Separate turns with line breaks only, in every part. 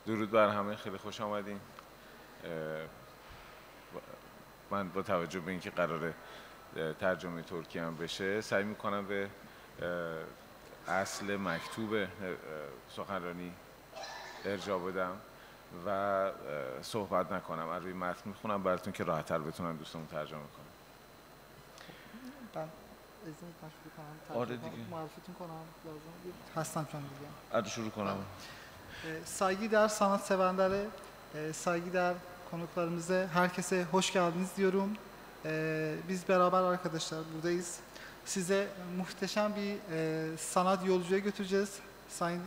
درود بر همه، خیلی خوش آمدین. من با توجه به اینکه قراره ترجمه ترکی هم بشه سعی میکنم به اصل مکتوب سخنرانی ارجاع بدم و صحبت نکنم. از روی متن میخونم براتون که راحت‌تر بتونم دوستمون ترجمه کنم.
من اذن شروع کنم.
آره دیگه.
معرفتون کنم لازم هستم چون دیگه.
Hadi şunu konuşalım.
Saygıdeğer sanatseverlere, saygıdeğer konuklarımıza, herkese hoş geldiniz diyorum. Biz beraber arkadaşlar buradayız. Size muhteşem bir sanat yolculuğa götüreceğiz. Sayın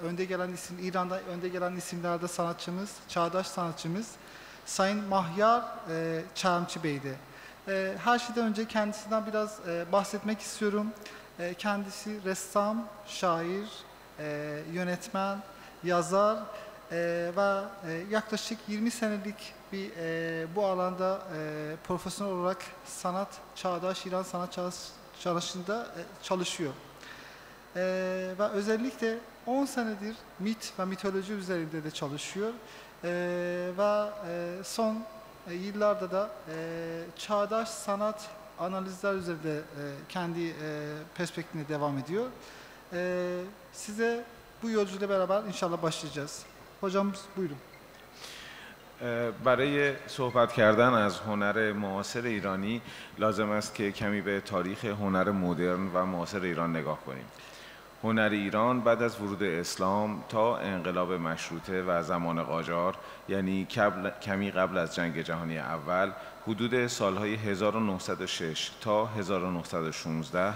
önde gelen isim, İran'da önde gelen isimlerde sanatçımız, çağdaş sanatçımız Sayın Mahyar Çamçı Bey'di. Her şeyden önce kendisinden biraz bahsetmek istiyorum. Kendisi ressam, şair, yönetmen, yazar ve yaklaşık 20 senelik bir bu alanda profesyonel olarak çağdaş İran sanat çalışında çalışıyor. Ve özellikle 10 senedir mit ve mitoloji üzerinde de çalışıyor. Ve son yıllarda da çağdaş sanat analizler üzerinde kendi perspektifine devam ediyor. Size bu yolculuğuyla beraber inşallah başlayacağız. Hocam buyurun.
برای صحبت کردن از هنر معاصر ایرانی لازم است که کمی به تاریخ هنر مدرن و معاصر ایران نگاه کنیم. هنر ایران بعد از ورود اسلام تا انقلاب مشروطه و زمان قاجار، یعنی کمی قبل از جنگ جهانی اول، حدود سالهای 1906 تا 1916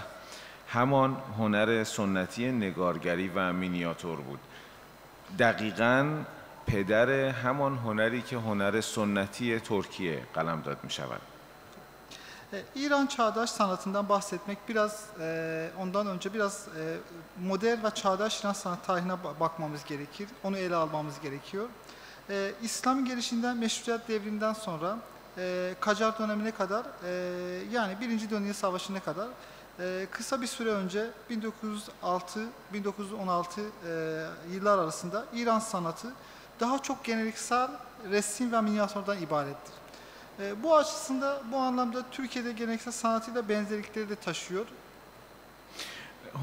همان هنر سنتی نگارگری و مینیاتور بود. دقیقاً پدر همان هنری که هنر سنتی ترکیه قلمداد می شود.
İran çağdaş sanatından bahsetmek ondan önce biraz modern ve çağdaş İran sanat tarihine bakmamız gerekir. Onu ele almamız gerekiyor. İslam gelişinden Meşrutiyet devrinden sonra Kacar dönemine kadar yani Birinci Dünya Savaşı'na kadar kısa bir süre önce 1906-1916 yıllar arasında İran sanatı daha çok geleneksel resim ve minyatürden ibarettir. Bu anlamda Türkiye'de geleneksel sanatıyla benzerlikleri de taşıyor.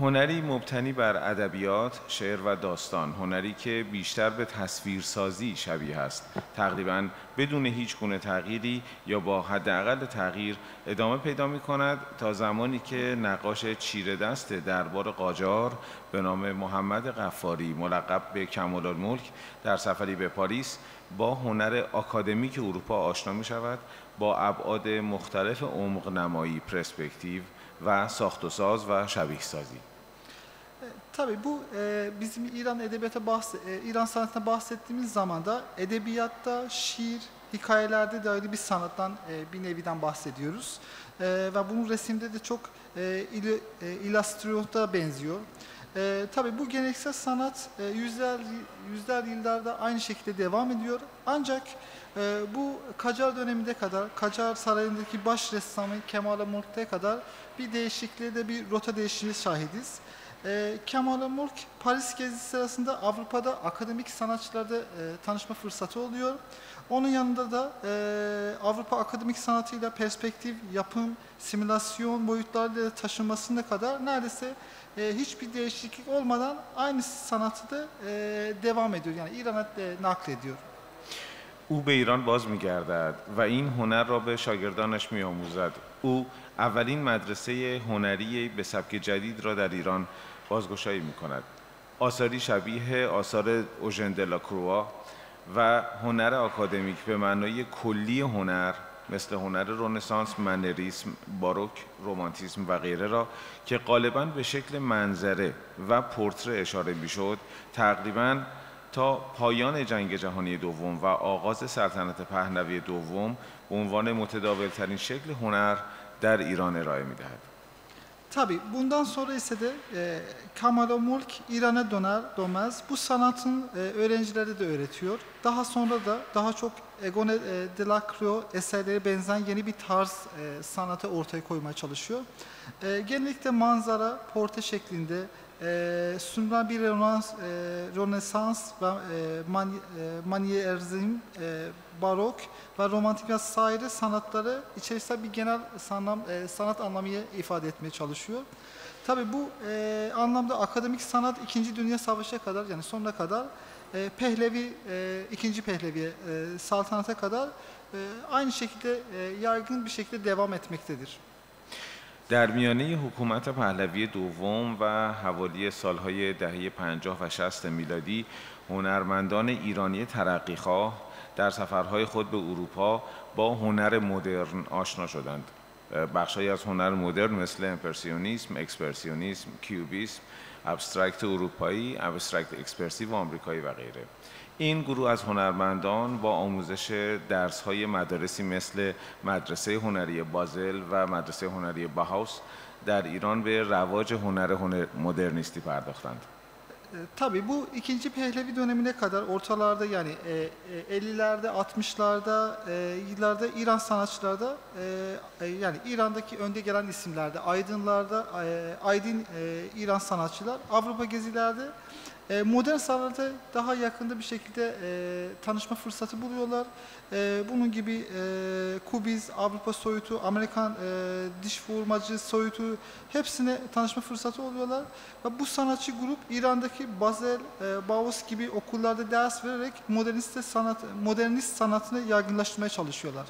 هنری مبتنی بر ادبیات، شعر و داستان، هنری که بیشتر به تصویرسازی شبیه است، تقریباً بدون هیچ گونه تغییری یا با حداقل تغییر ادامه پیدا می‌کند تا زمانی که نقاش چیره دست دربار قاجار به نام محمد غفاری ملقب به کمال‌الملک در سفری به پاریس با هنر آکادمیک اروپا آشنا می‌شود، با ابعاد مختلف عمق نمایی، پرسپکتیو و ساخت و ساز و شبیه سازی.
Tabii bu bizim İran sanatına bahsettiğimiz zaman da edebiyatta, şiir, hikayelerde de öyle bir sanattan, bir neviden bahsediyoruz. Ve bunun resimde de çok illüstrasyona benziyor. Tabii bu geleneksel sanat yüzler yıllarda aynı şekilde devam ediyor. Ancak bu Kacar döneminde kadar, Kacar Sarayı'ndaki baş ressamı Kemal-i kadar bir değişikliğe de bir rota değişikliği şahidiz. Kemal-i Paris gezisi sırasında Avrupa'da akademik sanatçılarla tanışma fırsatı oluyor. Onun yanında da Avrupa akademik sanatıyla perspektif, yapım, simülasyon boyutlarıyla taşınmasına kadar neredeyse hiçbir değişiklik olmadan aynı sanatı da devam ediyor. Yani İran'a naklediyor.
او به ایران باز می‌گردد و این هنر را به شاگردانش می‌آموزد. او اولین مدرسه هنری به سبک جدید را در ایران بازگشایی می‌کند. آثاری شبیه آثار اوژن دلاکروا و هنر آکادمیک به معنای کلی هنر مثل هنر رنسانس، منریسم، باروک، رمانتیسم و غیره را که غالباً به شکل منظره و پورتره اشاره می‌شد، تقریباً تا پایان جنگ جهانی دوم و آغاز سلطنت پهلوی دوم به عنوان متداول‌ترین شکل هنر در ایران ارائه می‌دهد.
Tabii bundan sonra ise de Kemal-i İran'a dönmez. Bu sanatın öğrencilere de öğretiyor. Daha sonra da daha çok Egon Delacroix eserleri benzeyen yeni bir tarz sanatı ortaya koymaya çalışıyor. Genellikle manzara, portre şeklinde sunulan bir Rönesans ve Manierizm, barok ve romantik ve saire sanatları içerisinde bir genel sanat anlamı ifade etmeye çalışıyor. Tabii bu anlamda akademik sanat 2. Dünya Savaşı'na kadar, yani sonuna kadar Pehlevi, 2. Pehlevi saltanata kadar aynı şekilde yaygın bir şekilde devam etmektedir.
در میانه حکومت پهلوی دوم و حوالی سالهای دهه 50 و 60 میلادی هنرمندان ایرانی ترقیخواه در سفرهای خود به اروپا با هنر مدرن آشنا شدند. بخش‌هایی از هنر مدرن مثل امپرسیونیسم، اکسپرسیونیسم، کیوبیسم، ابسترکت اروپایی، ابسترکت اکسپرسیو آمریکایی و غیره. این گروه از هنرمندان با آموزش درس‌های مدارسی مثل مدرسه هنری بازل و مدرسه هنری باهاوس در ایران به رواج هنر مدرنیستی پرداختند.
Tabii bu 2. Pehlevi dönemine kadar ortalarda, yani 50'lerde, 60'larda, yıllarda İran sanatçılarda, yani İran'daki önde gelen isimlerde, aydınlarda, aydın İran sanatçılar Avrupa gezilerde modern sanata daha yakında bir şekilde tanışma fırsatı buluyorlar. Bunun gibi Kubiz, Avrupa soyutu, Amerikan diş vurmacı soyutu, hepsine tanışma fırsatı oluyorlar. Ve bu sanatçı grup İran'daki Basel, Baus gibi okullarda ders vererek modernist sanatını yaygınlaştırmaya çalışıyorlar.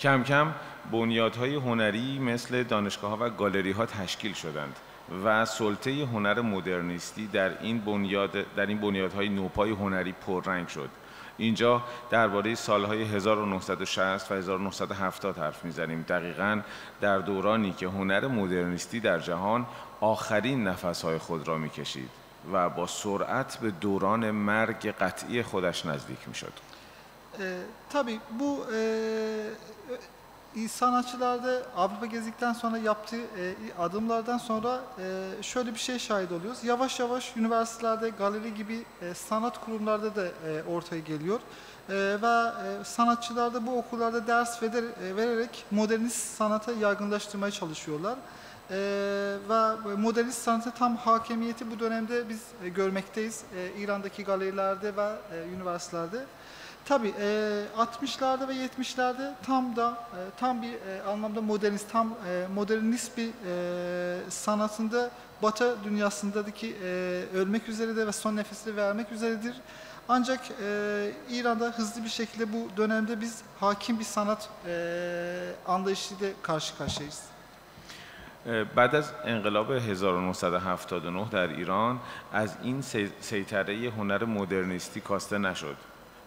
کم کم بنیادهای هنری مثل دانشگاه‌ها و گالری‌ها تشکیل شدند و سلطه هنر مدرنیستی در این بنیادهای نوپای هنری پررنگ شد. اینجا درباره سالهای 1960 و 1970 حرف میزنیم، دقیقاً در دورانی که هنر مدرنیستی در جهان آخرین نفسهای خود را میکشید و با سرعت به دوران مرگ قطعی خودش نزدیک میشد.
Tabii bu sanatçılarda Avrupa gezdikten sonra yaptığı adımlardan sonra şöyle bir şey şahit oluyoruz. Yavaş yavaş üniversitelerde, galeri gibi sanat kurumlarda da ortaya geliyor. Ve sanatçılar da bu okullarda ders vererek modernist sanata yaygınlaştırmaya çalışıyorlar. Ve modernist sanatı tam hakimiyeti bu dönemde biz görmekteyiz. İran'daki galerilerde ve üniversitelerde. Tabii 60'larda ve 70'lerde tam bir anlamda modernist bir sanatında Batı dünyasındaki ölmek üzere de ve son nefesini vermek üzeredir. Ancak İran'da hızlı bir şekilde bu dönemde biz hakim bir sanat anlayışıyla karşı karşıyayız.
بعد از انقلاب 1979 در ایران از این سیطره هنر مدرنیستی کاسته نشد.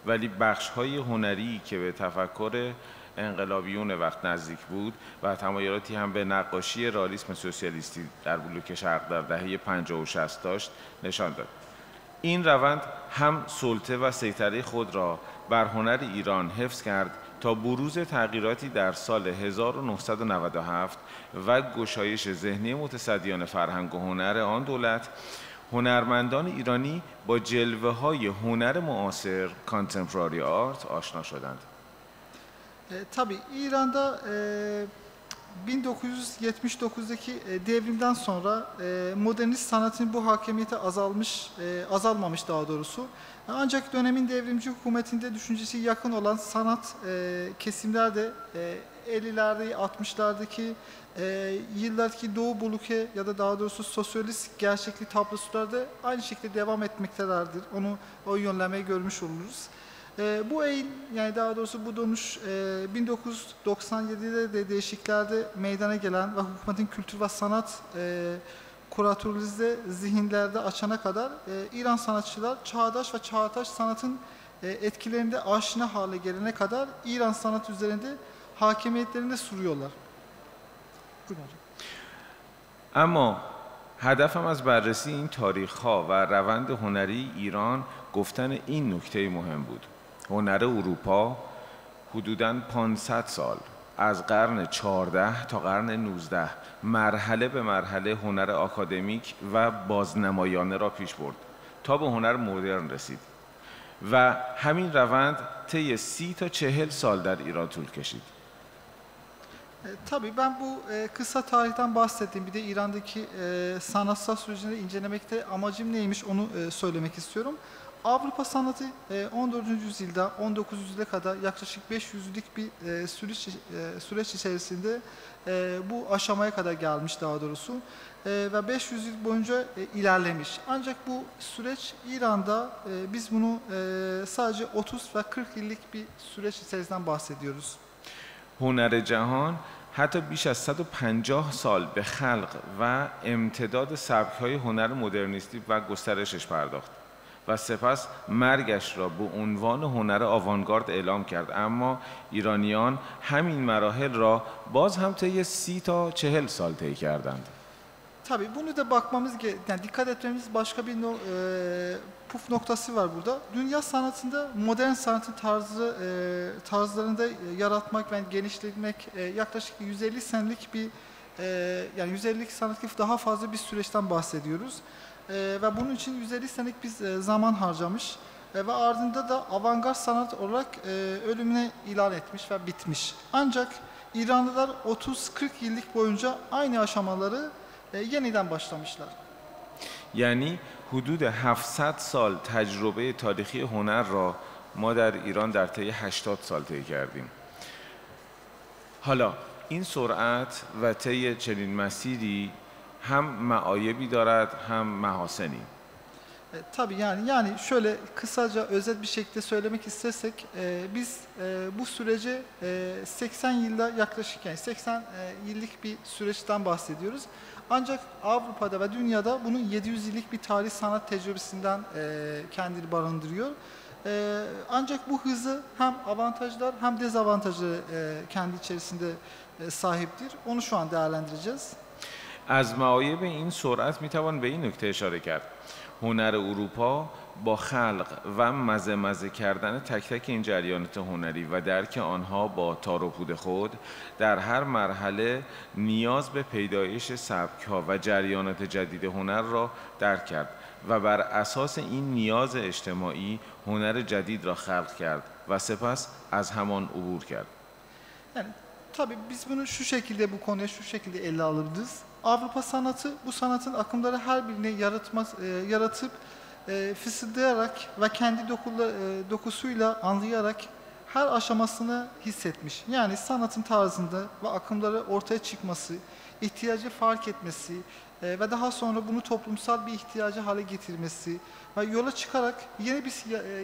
ولی بخش‌های هنری که به تفکر انقلابیون وقت نزدیک بود و تمایلاتی هم به نقاشی رئالیسم سوسیالیستی در بلوک شرق در دهه 50 و 60 داشت نشان داد. این روند هم سلطه و سیطره خود را بر هنر ایران حفظ کرد تا بروز تغییراتی در سال 1997 و گشایش ذهنی متصدیان فرهنگ و هنر آن دولت، هنرمندان ایرانی با جلوه‌های هنر معاصر کانتمپراری آرت آشنا شدند.
Tabii İran'da 1979'daki devrimden sonra modernist sanatın bu hakimiyeti azalmamış daha doğrusu. Ancak dönemin devrimci hükümetinde düşüncesi yakın olan sanat kesimlerde 50'lerde, 60'lardaki yıllardaki Doğu Buluke ya da daha doğrusu sosyalist gerçeklik tablosularda aynı şekilde devam etmektelerdir. O yönlemeyi görmüş oluruz. Bu eğilim, yani daha doğrusu bu dönüş 1997'de de değişikliklerde meydana gelen ve hükümetin kültür ve sanat kuratörlüğünde zihinlerde açana kadar İran sanatçılar çağdaş ve çağdaş sanatın etkilerinde aşina hale gelene kadar İran sanat üzerinde hakimiyetlerini sürüyorlar.
اما هدفم از بررسی این تاریخ‌ها و روند هنری ایران گفتن این نکته مهم بود. هنر اروپا حدوداً 500 سال از قرن 14 تا قرن 19 مرحله به مرحله هنر آکادمیک و بازنمایانه را پیش برد تا به هنر مدرن رسید و همین روند طی 30 تا 40 سال در ایران طول کشید.
Tabii ben bu kısa tarihten bahsettiğim bir de İran'daki sanatsal sürecini incelemekte amacım neymiş onu söylemek istiyorum. Avrupa sanatı 14. yüzyılda 19. yüzyıla kadar yaklaşık 500 yıllık bir süreç içerisinde bu aşamaya kadar gelmiş daha doğrusu. Ve 500 yıl boyunca ilerlemiş. Ancak bu süreç İran'da biz bunu sadece 30 ve 40 yıllık bir süreç içerisinden bahsediyoruz.
هنر جهان حتی بیش از 150 سال به خلق و امتداد سبک‌های هنر مدرنیستی و گسترشش پرداخت و سپس مرگش را به عنوان هنر آوانگارد اعلام کرد، اما ایرانیان همین مراحل را باز هم طی 30 تا 40 سال طی کردند.
Tabii bunu da bakmamız yani dikkat etmemiz başka bir puf noktası var burada. Dünya sanatında modern sanatın tarzlarında yaratmak ve genişletmek yaklaşık 150 senelik bir yani 150 senelik daha fazla bir süreçten bahsediyoruz. Ve bunun için 150 senelik bir zaman harcamış ve ardında da avantgard sanat olarak ölümüne ilan etmiş ve bitmiş. Ancak İranlılar 30-40 yıllık boyunca aynı aşamaları yeniden başlamışlar.
یعنی حدود 700 سال تجربه تاریخی هنر را ما در ایران در طی 80 سال طی کردیم. حالا این سرعت و طی چنین مسیری هم معایبی دارد هم محاسنی.
Tabii yani şöyle kısaca özet bir şekilde söylemek istersek biz bu sürece 80 yılda yaklaşık yani 80 yıllık bir süreçten bahsediyoruz. Ancak Avrupa'da ve dünyada bunun 700 yıllık bir tarih sanat tecrübesinden kendini barındırıyor. Ancak bu hızı hem avantajlar hem dezavantajları kendi içerisinde sahiptir. Onu şu an değerlendireceğiz.
از معایب این سرعت میتوان به این نکته اشاره کرد. هنر اروپا با خلق و مزه کردن تک تک این جریانات هنری و درک آنها با تار و پود خود در هر مرحله نیاز به پیدایش سبک‌ها و جریانات جدید هنر را درک کرد و بر اساس این نیاز اجتماعی هنر جدید را خلق کرد و سپس از همان عبور کرد.
Yani tabii biz bunu şu şekilde bu konuya şu şekilde ele alırız. Avrupa sanatı bu sanatın akımları her birini yaratıp fısıldayarak ve kendi dokusuyla anlayarak her aşamasını hissetmiş. Yani sanatın tarzında ve akımları ortaya çıkması, ihtiyacı fark etmesi ve daha sonra bunu toplumsal bir ihtiyacı hale getirmesi ve yola çıkarak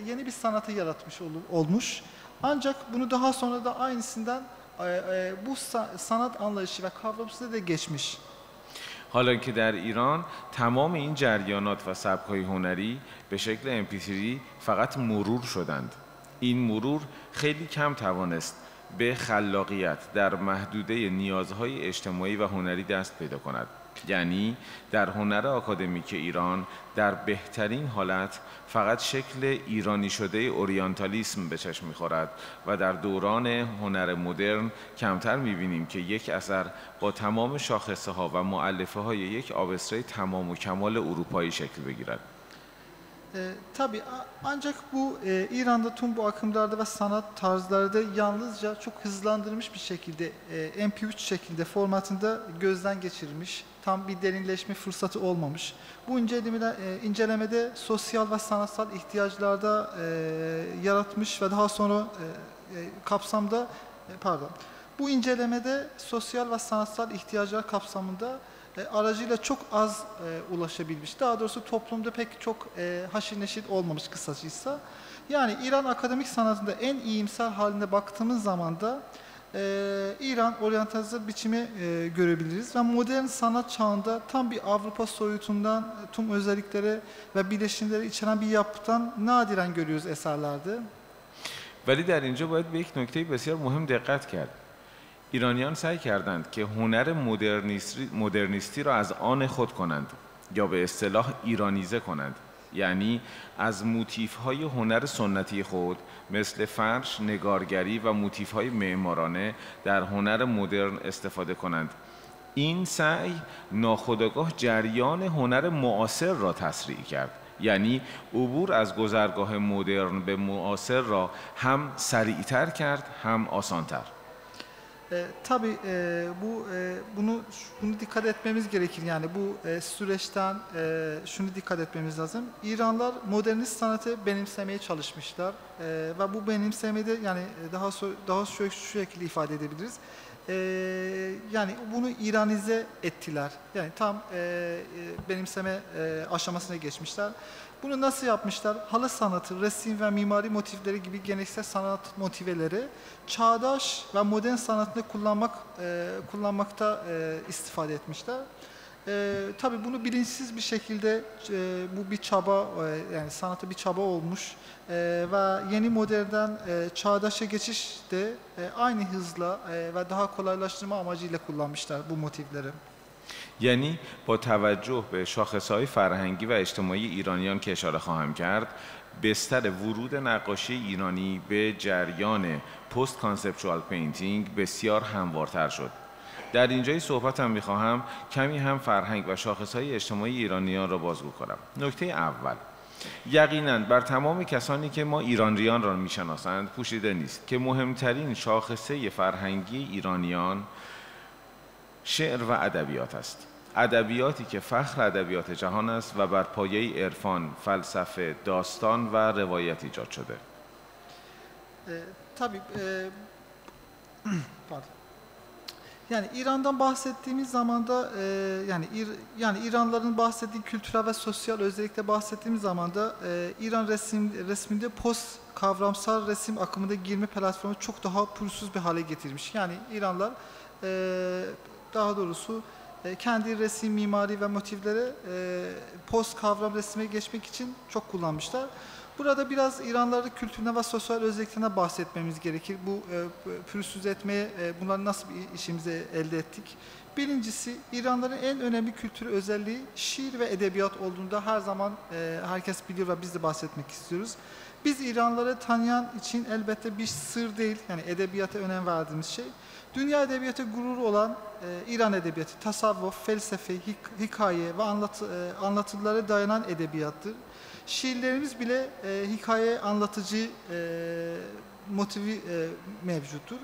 yeni bir sanatı yaratmış olmuş. Ancak bunu daha sonra da aynısından bu sanat anlayışı ve kavramsızlığı da geçmiş.
حالا که در ایران تمام این جریانات و سبک‌های هنری به شکل MP3 فقط مرور شدند. این مرور خیلی کم توانست به خلاقیت در محدوده نیازهای اجتماعی و هنری دست پیدا کند. یعنی در هنر آکادمیک ایران در بهترین حالت فقط شکل ایرانی شده اورینتالیسم به چشم می‌خورد و در دوران هنر مدرن کمتر می‌بینیم که یک اثر با تمام شاخصه‌ها و مؤلفه‌های یک آبسترای تمام و کمال اروپایی شکل بگیرد.
Tabii ancak bu İran'da tüm bu akımlarda ve sanat tarzları da yalnızca çok hızlandırılmış bir şekilde MP3 şekilde formatında gözden geçirilmiş. Tam bir derinleşme fırsatı olmamış. Bu incelemede sosyal ve sanatsal ihtiyaçlarda yaratmış ve daha sonra bu incelemede sosyal ve sanatsal ihtiyaçlar kapsamında aracıyla çok az ulaşabilmiş. Daha doğrusu toplumda pek çok haşir neşir olmamış kısacıysa. Yani İran akademik sanatında en iyimser haline baktığımız zaman da İran oryantalizm biçimi görebiliriz ve modern sanat çağında tam bir Avrupa soyutundan tüm özellikleri ve bileşimleri içeren bir yapıdan nadiren görüyoruz eserlerde.
ولی در اینجا باید به یک نکته بسیار مهم دقت کرد. ایرانیان سعی کردند که هنر مدرنیستی را از آن خود کنند یا به اصطلاح ایرانیزه کنند، یعنی از موتیف‌های هنر سنتی خود مثل فرش، نگارگری و موتیف‌های معمارانه در هنر مدرن استفاده کنند. این سعی ناخودآگاه جریان هنر معاصر را تسریع کرد، یعنی عبور از گذرگاه مدرن به معاصر را هم سریعتر کرد هم آسانتر.
Tabii bunu dikkat etmemiz gerekir. Yani bu süreçten şunu dikkat etmemiz lazım. İranlılar modernist sanatı benimsemeye çalışmışlar. Ve bu benimsemede yani daha şu şekilde ifade edebiliriz. Yani bunu İranize ettiler. Yani tam benimseme aşamasına geçmişler. Bunu nasıl yapmışlar? Halı sanatı, resim ve mimari motifleri gibi geleneksel sanat motiveleri çağdaş ve modern sanatını kullanmakta istifade etmişler. Tabii bunu bilinçsiz bir şekilde bu bir çaba, yani sanatı bir çaba olmuş ve yeni modernden çağdaşa geçiş de aynı hızla ve daha kolaylaştırma amacıyla kullanmışlar bu motifleri.
یعنی با توجه به شاخصهای فرهنگی و اجتماعی ایرانیان که اشاره خواهم کرد، بستر ورود نقاشی ایرانی به جریان پست کانسپچوال پینتینگ بسیار هموارتر شد. در اینجای صحبتم میخواهم کمی هم فرهنگ و شاخصهای اجتماعی ایرانیان را بازگو کنم. نکته اول، یقیناً بر تمام کسانی که ما ایرانیان را میشناسند پوشیده نیست که مهمترین شاخصه فرهنگی ایرانیان شعر و ادبیات است. ادبیاتی که فخر ادبیات جهان است و بر پایه عرفان، فلسفه، داستان و روایت ایجاد شده.
Tabii pardon. Yani İran'dan bahsettiğimiz zaman da yani İranlıların bahsettiği kültürel ve sosyal özellikle bahsettiğimiz zaman da İran resminde post kavramsal resim akımında girme platformu çok daha pürüzsüz bir hale getirmiş. Yani İranlılar daha doğrusu kendi resim, mimari ve motifleri post kavram resme geçmek için çok kullanmışlar. Burada biraz İranlıların kültürüne ve sosyal özelliklerine bahsetmemiz gerekir. Bu pürüzsüz etmeye bunları nasıl bir işimize elde ettik? Birincisi, İranlıların en önemli kültür özelliği şiir ve edebiyat olduğunda her zaman herkes biliyor ve biz de bahsetmek istiyoruz. Biz İranlıları tanıyan için elbette bir sır değil, yani edebiyata önem verdiğimiz şey. Dünya edebiyatı gurur olan İran edebiyatı, tasavvuf, felsefe, hikaye ve anlatılara dayanan edebiyattır. Şiirlerimiz bile hikaye anlatıcı motivi mevcuttur.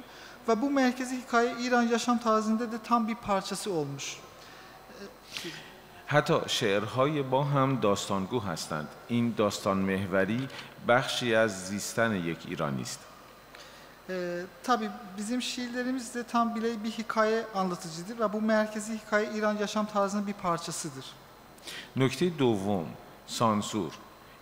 Ve bu merkezi hikaye İran yaşam tarzında da tam bir parçası olmuş.
حتی شعرهای با هم داستانگو هستند. این داستان محوری بخشی از زیستن یک ایرانی است.
Tabii bizim şiirlerimiz de tam bile bir hikaye anlatıcıdır ve bu merkezi hikaye İran yaşam tarzının bir parçasıdır.
نکته دوم، سانسور.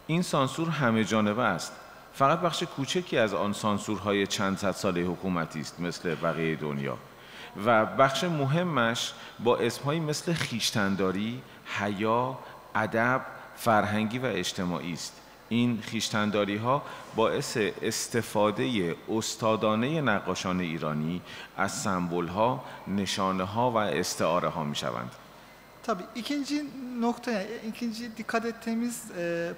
این سانسور همه جانبه است. فقط بخش کوچکی از آن سانسورهای چند صد ساله حکومتی است مثل بقیه دنیا و بخش مهمش با اسمهایی مثل خویشتن‌داری، حیا، ادب، فرهنگی و اجتماعی است. این خویشتن‌داری ها باعث استفاده استادانه نقاشان ایرانی از سمبل ها، نشانه ها و استعاره ها می شوند.
Tabii ikinci nokta, yani ikinci dikkat ettiğimiz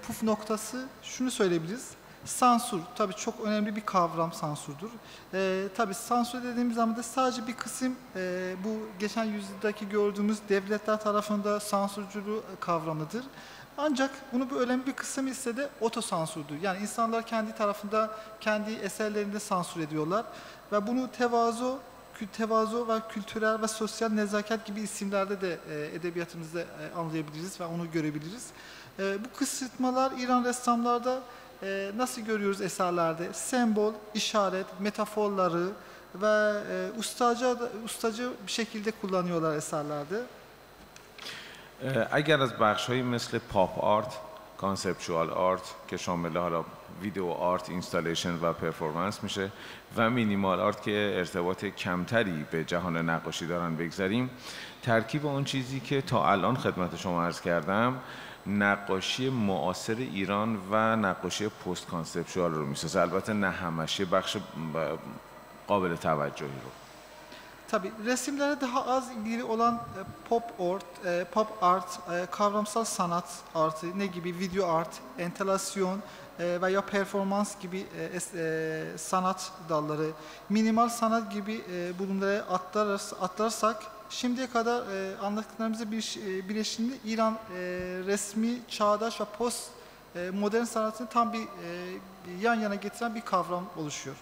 puf noktası şunu söyleyebiliriz. Sansür, tabii çok önemli bir kavram sansurdur. Tabii sansür dediğimiz zaman da sadece bir kısım bu geçen yüzyıldaki gördüğümüz devletler tarafında sansürcülüğü kavramıdır. Ancak bunu bir önemli bir kısım ise de otosansürdür. Yani insanlar kendi tarafında, kendi eserlerinde sansür ediyorlar ve bunu tevazu ve kültürel ve sosyal nezaket gibi isimlerde de edebiyatımızda anlayabiliriz ve onu görebiliriz. Bu kısıtmalar İran ressamlarda nasıl görüyoruz eserlerde? Sembol, işaret, metaforları ve ustaca bir şekilde kullanıyorlar eserlerde.
اگر از بخش‌هایی مثل پاپ آرت، کانسپچوال آرت که شامل حالا ویدیو آرت، اینستالیشن و پرفورمنس میشه و مینیمال آرت که ارتباط کمتری به جهان نقاشی دارن بگذاریم، ترکیب اون چیزی که تا الان خدمت شما عرض کردم نقاشی معاصر ایران و نقاشی پست کانسپچوال رو میسازه. البته نه همش، بخش قابل توجهی رو.
Tabii resimlere daha az ilgili olan pop art, kavramsal sanat artı ne gibi video art, entelasyon veya performans gibi sanat dalları, minimal sanat gibi bulumlara atlarsak şimdiye kadar anlattıklarımızda bir bileşimli İran resmi, çağdaş ve post modern sanatını tam bir yan yana getiren bir kavram oluşuyor.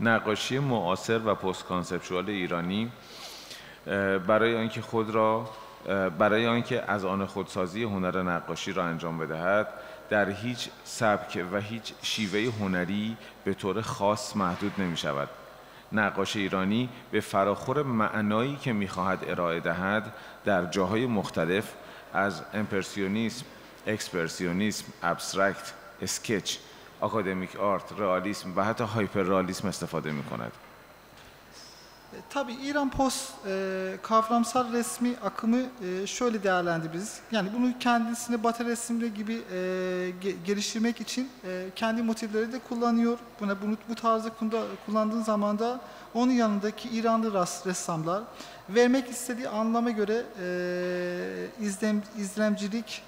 نقاشی معاصر و پست کانسپچوال ایرانی برای آنکه از آن خودسازی هنر نقاشی را انجام بدهد در هیچ سبک و هیچ شیوه هنری به طور خاص محدود نمی شود. نقاش ایرانی به فراخور معنایی که می‌خواهد ارائه دهد در جاهای مختلف از امپرسیونیسم، اکسپرسیونیسم، ابسترکت، اسکچ، آکادمیک آرت، رئالیسم و حتی هایپر رئالیسم استفاده می‌کند.
Tabii İran post kavramsal resmi akımı şöyle değerlendirebiliriz. Yani bunu kendisini Batı resimleri gibi geliştirmek için kendi motifleri de kullanıyor. Bu tarzı kullandığın zaman da onun yanındaki İranlı ressamlar vermek istediği anlama göre izlemcilik,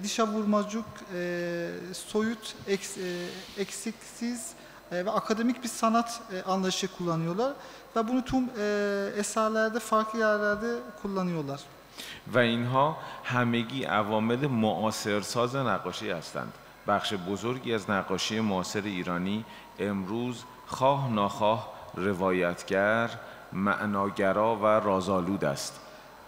dışa vurmacılık, soyut, eksiksiz ve akademik bir sanat anlayışı kullanıyorlar ve bunu tüm eserlerde farklı yerlerde kullanıyorlar.
و اینها همگی عوامل معاصرساز نقاشی هستند. بخش بزرگی از نقاشی معاصر ایرانی امروز خواه ناخواه روایتگر، معناگرا و رازآلود است.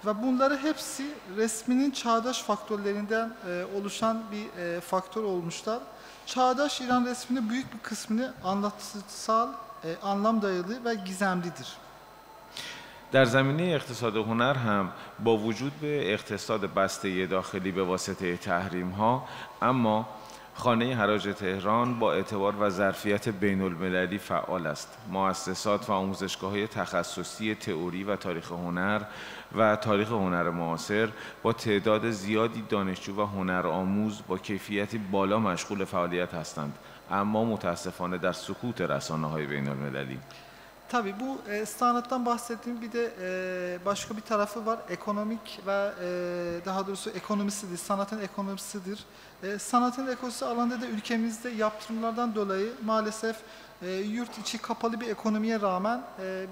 Ve bunları hepsi resminin çağdaş faktörlerinden oluşan bir faktör olmuşlar. Çağdaş İran resminin büyük bir kısmını anlatısal, anlam dayalı ve gizemlidir.
در زمینه اقتصاد هنر هم با وجود به اقتصاد بسته داخلی به واسطه تحریم‌ها، اما خانه حراج تهران با اعتبار و ظرفیت بین المللی فعال است. مؤسسات و آموزشگاه‌های تخصصی تئوری و تاریخ هنر و تاریخ هنر معاصر با تعداد زیادی دانشجو و هنرآموز با کیفیتی بالا مشغول فعالیت هستند، اما متاسفانه در سکوت رسانه‌های بین المللی.
Tabii bu sanattan bahsettiğim bir de başka bir tarafı var. Ekonomik ve daha doğrusu ekonomisidir. Sanatın ekonomisidir. Sanatın ekonomisi alanında da ülkemizde yaptırımlardan dolayı maalesef yurt içi kapalı bir ekonomiye rağmen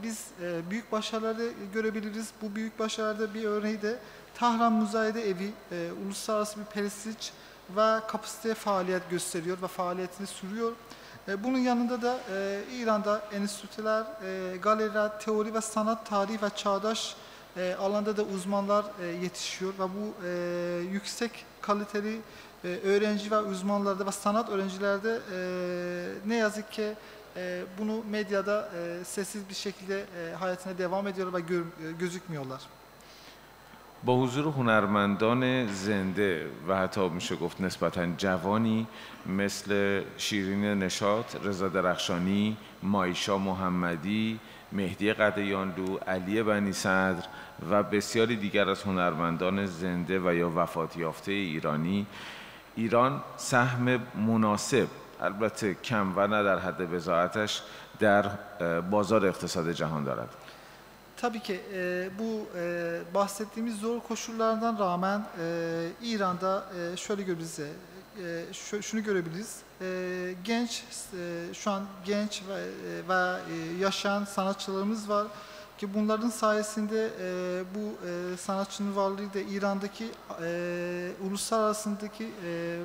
biz büyük başarıları görebiliriz. Bu büyük başarıda bir örneği de Tahran Müzayede Evi uluslararası bir prestij ve kapasiteye faaliyet gösteriyor ve faaliyetini sürüyor. Bunun yanında da İran'da enstitüler, galeriler, teori ve sanat tarihi ve çağdaş alanda da uzmanlar yetişiyor ve bu yüksek kaliteli öğrenci ve uzmanlarda ve sanat öğrencilerde ne yazık ki bunu medyada sessiz bir şekilde hayatına devam ediyor ve gözükmüyorlar.
با حضور هنرمندان زنده و حتی میشه گفت نسبتاً جوانی مثل شیرین نشاط، رضا درخشانی، مایشا محمدی، مهدی قدیانلو، علی بنی صدر و بسیاری دیگر از هنرمندان زنده و یا وفات یافته ایران سهم مناسب، البته کم و نه در حد بضاعتش، در بازار اقتصاد جهان دارد.
Tabii ki bu bahsettiğimiz zor koşullardan rağmen İran'da şöyle görebiliriz, şunu görebiliriz. Şu an genç ve yaşayan sanatçılarımız var ki bunların sayesinde bu sanatçının varlığı da İran'daki uluslararasındaki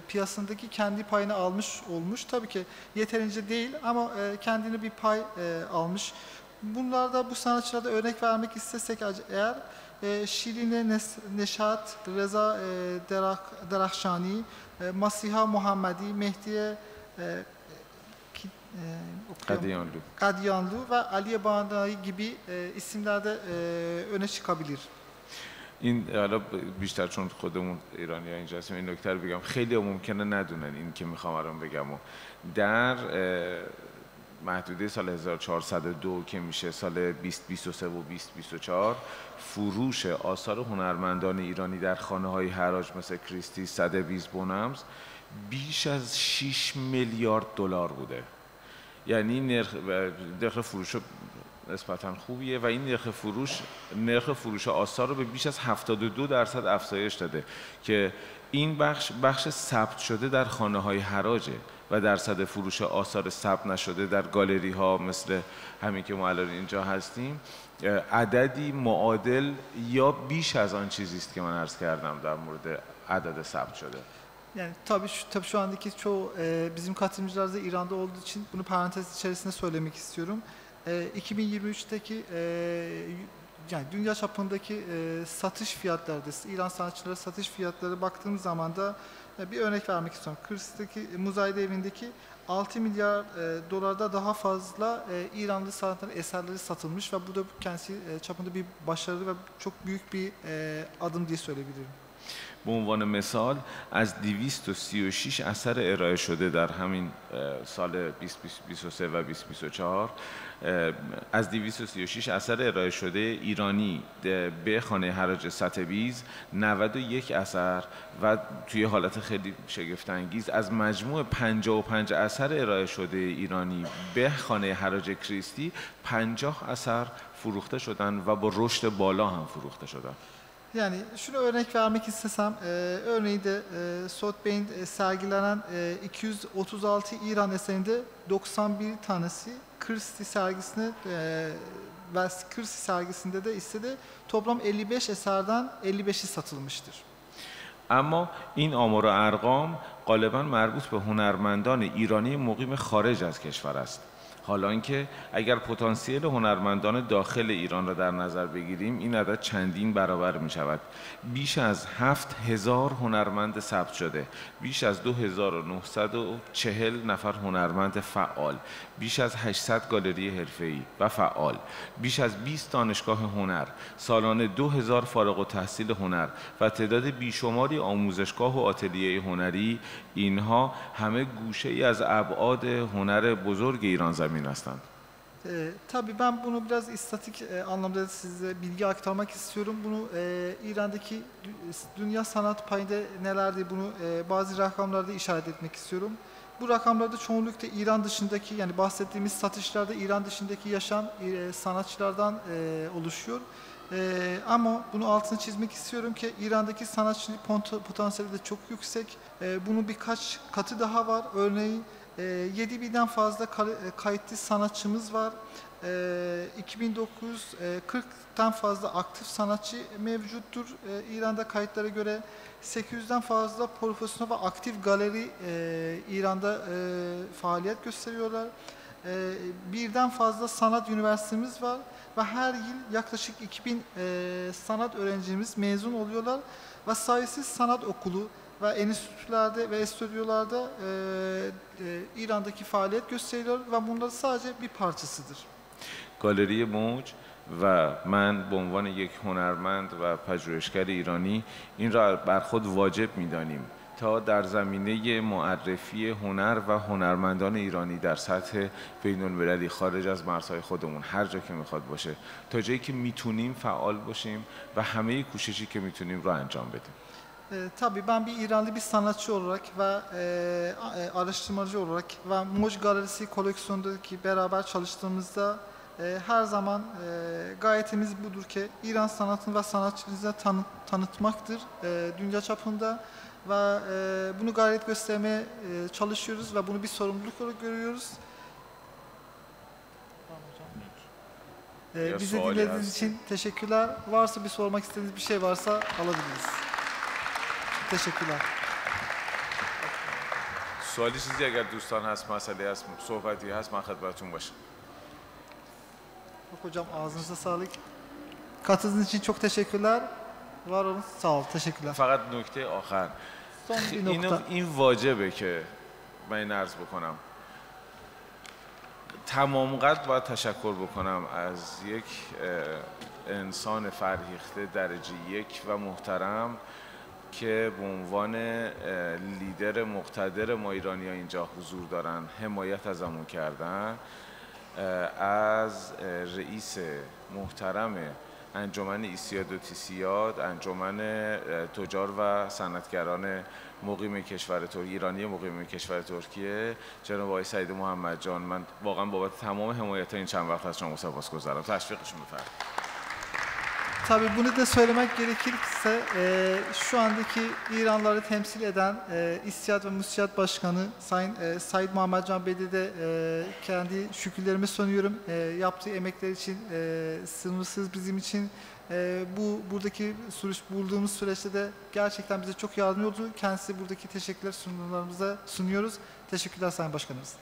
piyasasındaki kendi payını almış olmuş. Tabii ki yeterince değil ama kendine bir pay almış. Bunlarda bu sanatçılarda örnek vermek istesek eğer Şirine Neşat, Reza Derahşani, Masiha Muhammedi, Mehdiye Qadiyanlu ve Aliye Bandai gibi isimlerde öne çıkabilir.
این حالا بیشتر چون خودمون ایرانی ها اینجا هستیم این نکته رو بگم خیلی ممکنه ندونن این که میخوام الان بگم و در محدوده سال 1402 که میشه سال 2023 و 2024 فروش آثار هنرمندان ایرانی در خانه‌های حراج مثل کریستی، سدبیز، بونمز بیش از 6 میلیارد دلار بوده. یعنی نرخ فروش نسبتاً خوبیه و این نرخ فروش آثار رو به بیش از 72% افزایش داده که این بخش ثبت شده در خانه‌های حراجه و درصد فروش آثار ثبت نشده در گالری ها مثل همین که ما الان اینجا هستیم عددی معادل یا بیش از آن چیزی است که من عرض کردم در مورد عدد ثبت شده.
Yani tabii şu andaki çoğu bizim katılımcılar da İran'da olduğu için bunu parantez içerisinde söylemek istiyorum. 2023'teki yani dünya çapındaki satış fiyatları da İran sanatçıları satış fiyatları baktığımız zaman da bir örnek vermek istiyorum. Kıbrıs'taki Muzayede evindeki 6 milyar dolarda daha fazla İranlı sanatçıların eserleri satılmış ve bu da kendisi çapında bir başarı ve çok büyük bir adım diye söyleyebilirim.
به عنوان مثال از 236 اثر ارائه شده در همین سال 2023 و 2024 از 236 اثر ارائه شده ایرانی به خانه حراج ستبیز 91 اثر و توی حالت خیلی شگفت انگیز از مجموع 55 اثر ارائه شده ایرانی به خانه حراج کریستی 50 اثر فروخته شدن و با رشد بالا هم فروخته شدن.
Yani şunu örnek vermek istesem, örneğin de Sotheby'in sergilenen 236 İran eserinde 91 tanesi Christie sergisine ve Christie sergisinde de ise de toplam 55 eserden 55'i satılmıştır.
اما این آمار و ارقام غالباً مربوط به هنرمندان ایرانی مقیم خارج از کشور است. حالا اینکه اگر پتانسیل هنرمندان داخل ایران را در نظر بگیریم این عدد چندین برابر می شود. بیش از 7000 هنرمند ثبت شده، بیش از 2940 نفر هنرمند فعال، بیش از 800 گالری حرفه‌ای و فعال، بیش از 20 دانشگاه هنر، سالانه 2000 فارغ التحصیل هنر و تعداد بیشماری آموزشگاه و آتلیه هنری، اینها همه گوشه‌ای از ابعاد هنر بزرگ ایران زمین هستند.
Tabii ben bunu biraz istatik anlamda size bilgi aktarmak istiyorum. Bunu İran'daki dünya sanat payında nelerdi bunu bazı rakamlarda işaret etmek istiyorum. Bu rakamlarda çoğunlukla İran dışındaki yani bahsettiğimiz satışlarda İran dışındaki yaşayan sanatçılardan oluşuyor. Ama bunu altını çizmek istiyorum ki İran'daki sanatçılık potansiyeli de çok yüksek. Bunun birkaç katı daha var. Örneğin 7000'den fazla kayıtlı sanatçımız var. 2940'tan fazla aktif sanatçı mevcuttur. İran'da kayıtlara göre 800'den fazla profesyonel ve aktif galeri İran'da faaliyet gösteriyorlar. Birden fazla sanat üniversitemiz var ve her yıl yaklaşık 2000 sanat öğrencimiz mezun oluyorlar ve sayısız sanat okulu ve enstitülerde ve stüdyolarda İran'daki faaliyet gösteriyor ve bunlar sadece bir parçasıdır.
گالری موج و من به عنوان یک هنرمند و پژوهشگر ایرانی این را بر خود واجب می‌دانیم تا در زمینه معرفی هنر و هنرمندان ایرانی در سطح بین‌المللی خارج از مرزهای خودمون هر جا که میخواد باشه تا جایی که میتونیم فعال باشیم و همه کوششی که میتونیم رو انجام بدیم.
Tabii ben bir İranlı bir sanatçı olarak ve araştırmacı olarak ve Moj Galerisi koleksiyondaki beraber çalıştığımızda her zaman gayetimiz budur ki İran sanatını ve sanatçımızı tanıtmaktır dünya çapında ve bunu gayret göstermeye çalışıyoruz ve bunu bir sorumluluk olarak görüyoruz. Bizi dinlediğiniz için teşekkürler. Varsa bir sormak istediğiniz bir şey varsa alabiliriz. Teşekkürler.
سوالی چیزی اگر دوستان هست مسئله هست صحبتی هست من خدمتتون باشم.
Hocam ağzınıza sağlık. Katıldığınız için çok teşekkürler. Var olun. Sağ ol. Teşekkürler.
فقط نکته آخر
Son bir nokta.
این واجبه که من این عرض بکنم تمام قد باید تشکر بکنم از یک انسان فرهیخته درجه یک و محترم که به عنوان لیدر مقتدر ما ایرانی‌ها اینجا حضور دارن حمایت ازمون کردن از رئیس محترم انجمن ایسیاد و تیسیاد انجمن تجار و صنعتگران مقیم کشور ترکیه ایرانی مقیم کشور ترکیه جناب آقای سعید محمد جان من واقعا بابت تمام حمایت این چند وقت از شما سپاسگزارم تشویقشون بفرمایید.
Tabii bunu da söylemek gerekirse şu andaki İranlıları temsil eden İstiyat ve Müsiyat Başkanı Sayın Said Muhammed Can Bey'de de kendi şükürlerimi sunuyorum. Yaptığı emekler için sınırsız bizim için Buradaki bulduğumuz süreçte de gerçekten bize çok yardımcı oldu. Kendisi buradaki teşekkürler sunumlarımıza sunuyoruz. Teşekkürler Sayın Başkanımız.